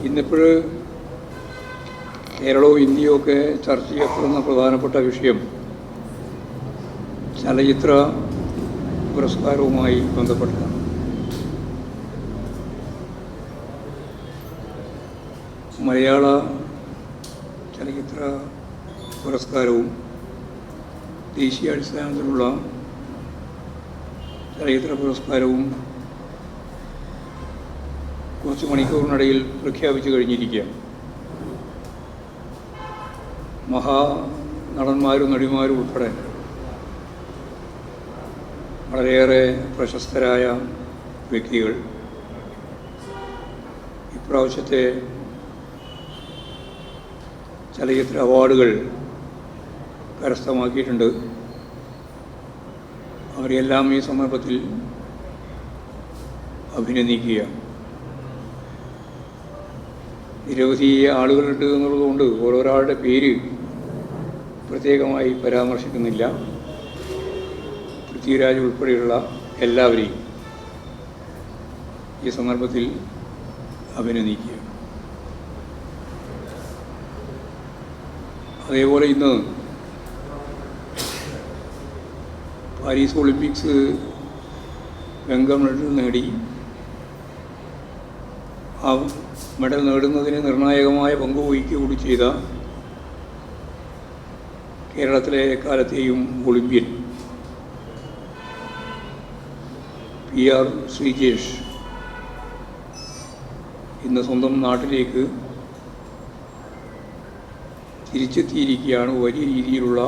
ഇന്നിപ്പോൾ കേരളവും ഇന്ത്യയും ഒക്കെ ചർച്ച ചെയ്യപ്പെടുന്ന പ്രധാനപ്പെട്ട വിഷയം ചലച്ചിത്ര പുരസ്കാരവുമായി ബന്ധപ്പെട്ടതാണ്. മലയാള ചലച്ചിത്ര പുരസ്കാരവും ദേശീയാടിസ്ഥാനത്തിലുള്ള ചലച്ചിത്ര പുരസ്കാരവും കുറച്ച് മണിക്കൂറിനിടയിൽ പ്രഖ്യാപിച്ചു കഴിഞ്ഞിരിക്കുകയാണ്. മഹാനടന്മാരും നടിമാരും ഉൾപ്പെടെ വളരെയേറെ പ്രശസ്തരായ വ്യക്തികൾ ഇപ്രാവശ്യത്തെ ചലച്ചിത്ര അവാർഡുകൾ കരസ്ഥമാക്കിയിട്ടുണ്ട്. അവരെല്ലാം ഈ സന്ദർഭത്തിൽ അഭിനന്ദിക്കുകയാണ്. നിരവധി ആളുകളുണ്ട് എന്നുള്ളതുകൊണ്ട് ഓരോരാളുടെ പേര് പ്രത്യേകമായി പരാമർശിക്കുന്നില്ല. പൃഥ്വിരാജ് ഉൾപ്പെടെയുള്ള എല്ലാവരെയും ഈ സന്ദർഭത്തിൽ അഭിനന്ദിക്കുക. അതേപോലെ ഇന്ന് പാരീസ് ഒളിമ്പിക്സ് വെങ്കല മെഡൽ നേടി ആ മെഡൽ നേടുന്നതിന് നിർണായകമായ പങ്ക് വഹിക്കുക കൂടി ചെയ്ത കേരളത്തിലെ എക്കാലത്തെയും ഒളിമ്പ്യൻ PR ശ്രീജേഷ് ഇന്ന് സ്വന്തം നാട്ടിലേക്ക് തിരിച്ചെത്തിയിരിക്കുകയാണ്. വലിയ രീതിയിലുള്ള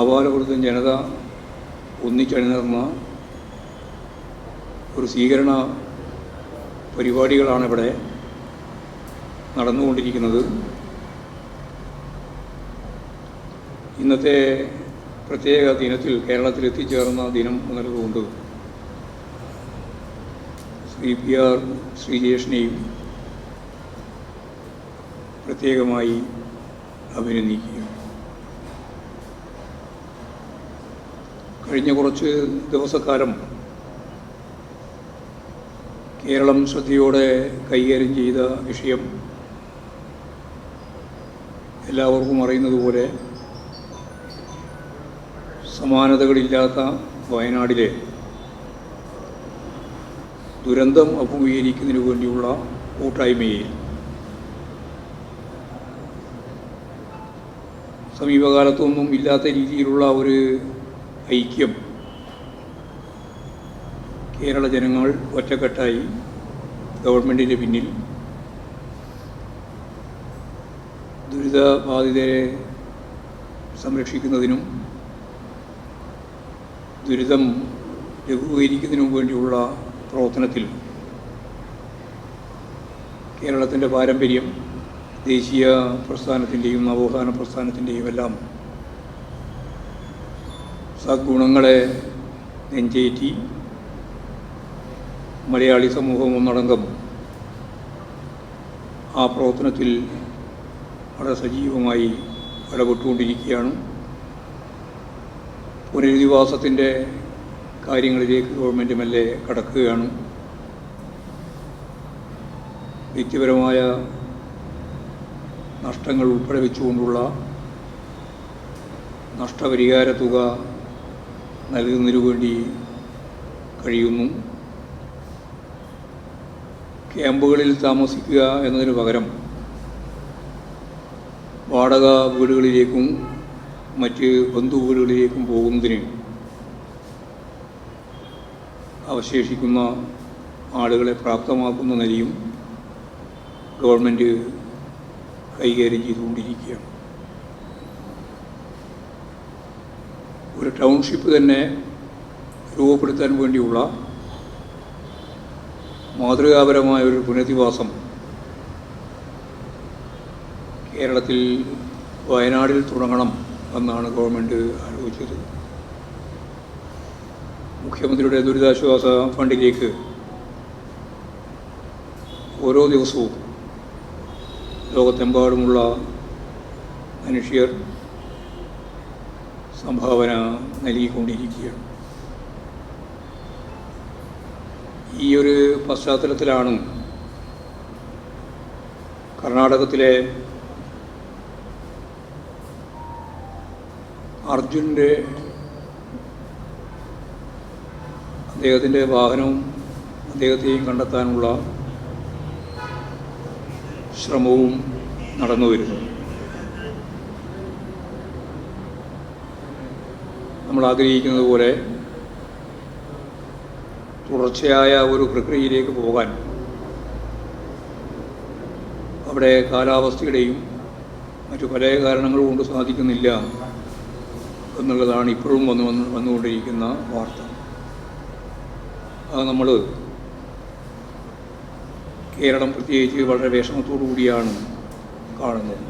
ആപാലവൃദ്ധം ജനത ഒന്നിച്ചണിനിർന്ന ഒരു സ്വീകരണ പരിപാടികളാണ് ഇവിടെ നടന്നുകൊണ്ടിരിക്കുന്നത്. ഇന്നത്തെ പ്രത്യേക ദിനത്തിൽ കേരളത്തിൽ എത്തിച്ചേർന്ന ദിനം എന്നതുകൊണ്ട് ശ്രീ PR ശ്രീജേഷിനെയും പ്രത്യേകമായി അഭിനന്ദിക്കുക. കഴിഞ്ഞ കുറച്ച് ദിവസക്കാലം കേരളം ശ്രദ്ധയോടെ കൈകാര്യം ചെയ്ത വിഷയം എല്ലാവർക്കും അറിയുന്നതുപോലെ സമാനതകളില്ലാത്ത വയനാടിലെ ദുരന്തം അഭിമുഖീകരിക്കുന്നതിനു വേണ്ടിയുള്ള കൂട്ടായ്മയെ സമീപകാലത്തൊന്നും ഇല്ലാത്ത രീതിയിലുള്ള ഒരു ഐക്യം കേരള ജനങ്ങൾ ഒറ്റക്കെട്ടായി ഗവൺമെൻറ്റിൻ്റെ പിന്നിൽ ദുരിതബാധിതരെ സംരക്ഷിക്കുന്നതിനും ദുരിതം ലഘൂകരിക്കുന്നതിനും വേണ്ടിയുള്ള പ്രവർത്തനത്തിൽ കേരളത്തിൻ്റെ പാരമ്പര്യം ദേശീയ പ്രസ്ഥാനത്തിൻ്റെയും നവോത്ഥാന പ്രസ്ഥാനത്തിൻ്റെയും എല്ലാം സദ്ഗുണങ്ങളെ നെഞ്ചേറ്റി മലയാളി സമൂഹം ഒന്നടങ്കം ആ പ്രവർത്തനത്തിൽ വളരെ സജീവമായി ഇടപെട്ടുകൊണ്ടിരിക്കുകയാണ്. പുനരധിവാസത്തിൻ്റെ കാര്യങ്ങളിലേക്ക് ഗവൺമെൻറ് മെല്ലെ കടക്കുകയാണ്. വ്യക്തിപരമായ നഷ്ടങ്ങൾ ഉൾപ്പെടെ വെച്ചുകൊണ്ടുള്ള നഷ്ടപരിഹാര തുക നൽകുന്നതിനു വേണ്ടി കഴിയുന്നു. ക്യാമ്പുകളിൽ താമസിക്കുക എന്നതിന് പകരം വാടക വീടുകളിലേക്കും മറ്റ് ബന്ധു വീടുകളിലേക്കും പോകുന്നതിന് അവശേഷിക്കുന്ന ആളുകളെ പ്രാപ്തമാക്കുന്ന നിലയും ഗവൺമെൻറ് കൈകാര്യം ചെയ്തുകൊണ്ടിരിക്കുകയാണ്. ഒരു ടൗൺഷിപ്പ് തന്നെ രൂപപ്പെടുത്താൻ വേണ്ടിയുള്ള മാതൃകാപരമായ ഒരു പുനരധിവാസം കേരളത്തിൽ വയനാടിൽ തുടങ്ങണം എന്നാണ് ഗവൺമെൻറ് ആലോചിച്ചത്. മുഖ്യമന്ത്രിയുടെ ദുരിതാശ്വാസ ഫണ്ടിലേക്ക് ഓരോ ദിവസവും ലോകത്തെമ്പാടുമുള്ള മനുഷ്യർ സംഭാവന നൽകിക്കൊണ്ടിരിക്കുകയാണ്. ഈ ഒരു പശ്ചാത്തലത്തിലാണ് കർണാടകത്തിലെ അർജുൻ്റെ അദ്ദേഹത്തിൻ്റെ വാഹനവും അദ്ദേഹത്തെയും കണ്ടെത്താനുള്ള ശ്രമവും നടന്നു വരുന്നു. നമ്മൾ ആഗ്രഹിക്കുന്നത് പോലെ തുടർച്ചയായ ഒരു പ്രക്രിയയിലേക്ക് പോകാൻ അവിടെ കാലാവസ്ഥയുടെയും മറ്റു പല കാരണങ്ങൾ കൊണ്ട് സാധിക്കുന്നില്ല എന്നുള്ളതാണ് ഇപ്പോഴും വന്നുകൊണ്ടിരിക്കുന്ന വാർത്ത. അത് നമ്മൾ കേരളം പ്രത്യേകിച്ച് വളരെ വിഷമത്തോടു കൂടിയാണ് കാണുന്നത്.